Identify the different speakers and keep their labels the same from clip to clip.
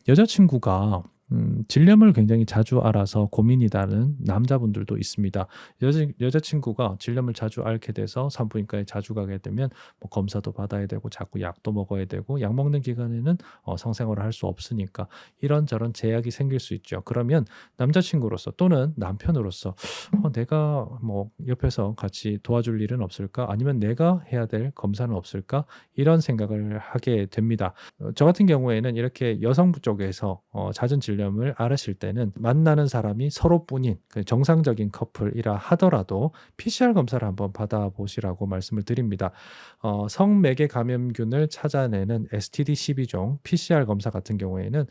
Speaker 1: 여자친구가 질염을 굉장히 자주 앓아서 고민이라는 남자분들도 있습니다. 여자친구가 질염을 자주 앓게 돼서 산부인과에 자주 가게 되면 뭐 검사도 받아야 되고 자꾸 약도 먹어야 되고 약 먹는 기간에는 성생활을 할 수 없으니까 이런저런 제약이 생길 수 있죠. 그러면 남자친구로서 또는 남편으로서 내가 뭐 옆에서 같이 도와줄 일은 없을까? 아니면 내가 해야 될 검사는 없을까? 이런 생각을 하게 됩니다. 저 같은 경우에는 이렇게 여성부 쪽에서 잦은 질염을 앓으실 때는 만나는 사람이 서로뿐인 그 정상적인 커플이라 하더라도 PCR 검사를 한번 받아보시라고 말씀을 드립니다. 성매개 감염균을 찾아내는 STD12종 PCR 검사 같은 경우에는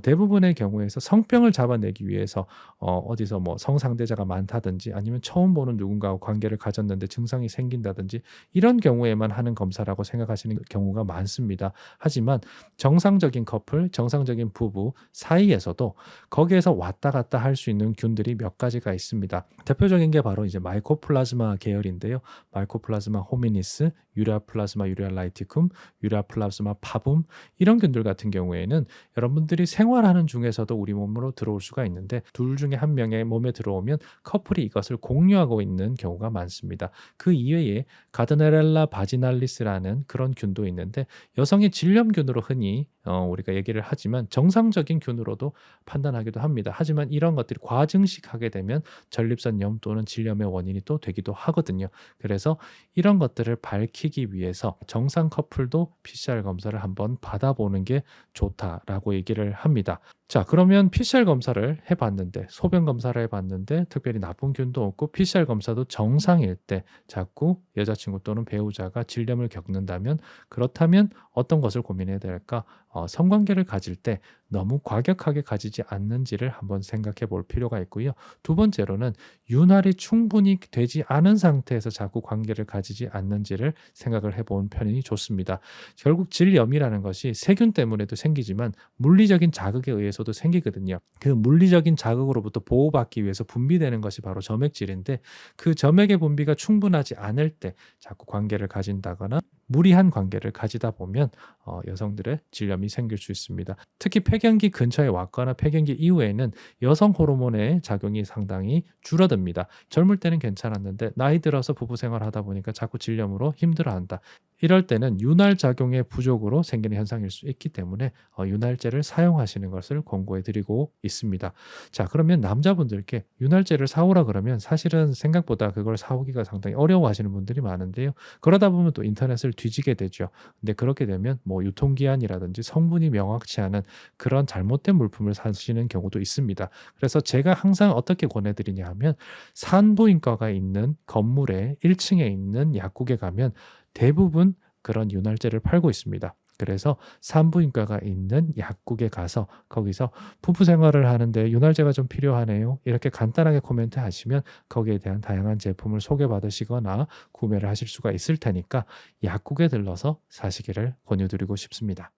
Speaker 1: 대부분의 경우에서 성병을 잡아내기 위해서 어디서 뭐 성상대자가 많다든지 아니면 처음 보는 누군가와 관계를 가졌는데 증상이 생긴다든지 이런 경우에만 하는 검사라고 생각하시는 경우가 많습니다. 하지만 정상적인 커플, 정상적인 부부 사이에서도 거기에서 왔다 갔다 할 수 있는 균들이 몇 가지가 있습니다. 대표적인 게 바로 이제 마이코플라즈마 계열인데요. 마이코플라즈마 호미니스, 유라플라즈마 유랄라이티쿰, 유라플라즈마 파붐 이런 균들 같은 경우에는 여러분들이 생활하는 중에서도 우리 몸으로 들어올 수가 있는데 둘 중에 한 명의 몸에 들어오면 커플이 이것을 공유하고 있는 경우가 많습니다. 그 이외에 가드네렐라 바지날리스라는 그런 균도 있는데 여성의 질염균으로 흔히 우리가 얘기를 하지만 정상적인 균으로도 판단하기도 합니다. 하지만 이런 것들이 과증식하게 되면 전립선염 또는 질염의 원인이 또 되기도 하거든요. 그래서 이런 것들을 밝히기 위해서 정상 커플도 PCR 검사를 한번 받아보는 게 좋다라고 얘기를 합니다. 자, 그러면 PCR 검사를 해봤는데 소변 검사를 해봤는데 특별히 나쁜 균도 없고 PCR 검사도 정상일 때 자꾸 여자친구 또는 배우자가 질염을 겪는다면 그렇다면 어떤 것을 고민해야 될까? 성관계를 가질 때 너무 과격하게 가지지 않는지를 한번 생각해 볼 필요가 있고요. 두 번째로는 윤활이 충분히 되지 않은 상태에서 자꾸 관계를 가지지 않는지를 생각을 해본 편이 좋습니다. 결국 질염이라는 것이 세균 때문에도 생기지만 물리적인 자극에 의해서도 생기거든요. 그 물리적인 자극으로부터 보호받기 위해서 분비되는 것이 바로 점액질인데 그 점액의 분비가 충분하지 않을 때 자꾸 관계를 가진다거나 무리한 관계를 가지다 보면 여성들의 질염이 생길 수 있습니다. 특히 폐경기 근처에 왔거나 폐경기 이후에는 여성 호르몬의 작용이 상당히 줄어듭니다. 젊을 때는 괜찮았는데 나이 들어서 부부 생활하다 보니까 자꾸 질염으로 힘들어한다. 이럴 때는 윤활 작용의 부족으로 생기는 현상일 수 있기 때문에 윤활제를 사용하시는 것을 권고해 드리고 있습니다. 자, 그러면 남자분들께 윤활제를 사오라 그러면 사실은 생각보다 그걸 사오기가 상당히 어려워하시는 분들이 많은데요. 그러다 보면 또 인터넷을 뒤지게 되죠. 근데 그렇게 되면 뭐 유통기한이라든지 성분이 명확치 않은 그런 잘못된 물품을 사시는 경우도 있습니다. 그래서 제가 항상 어떻게 권해드리냐 하면 산부인과가 있는 건물의 1층에 있는 약국에 가면 대부분 그런 윤활제를 팔고 있습니다. 그래서 산부인과가 있는 약국에 가서 거기서 부부 생활을 하는데 윤활제가 좀 필요하네요. 이렇게 간단하게 코멘트 하시면 거기에 대한 다양한 제품을 소개받으시거나 구매를 하실 수가 있을 테니까 약국에 들러서 사시기를 권유드리고 싶습니다.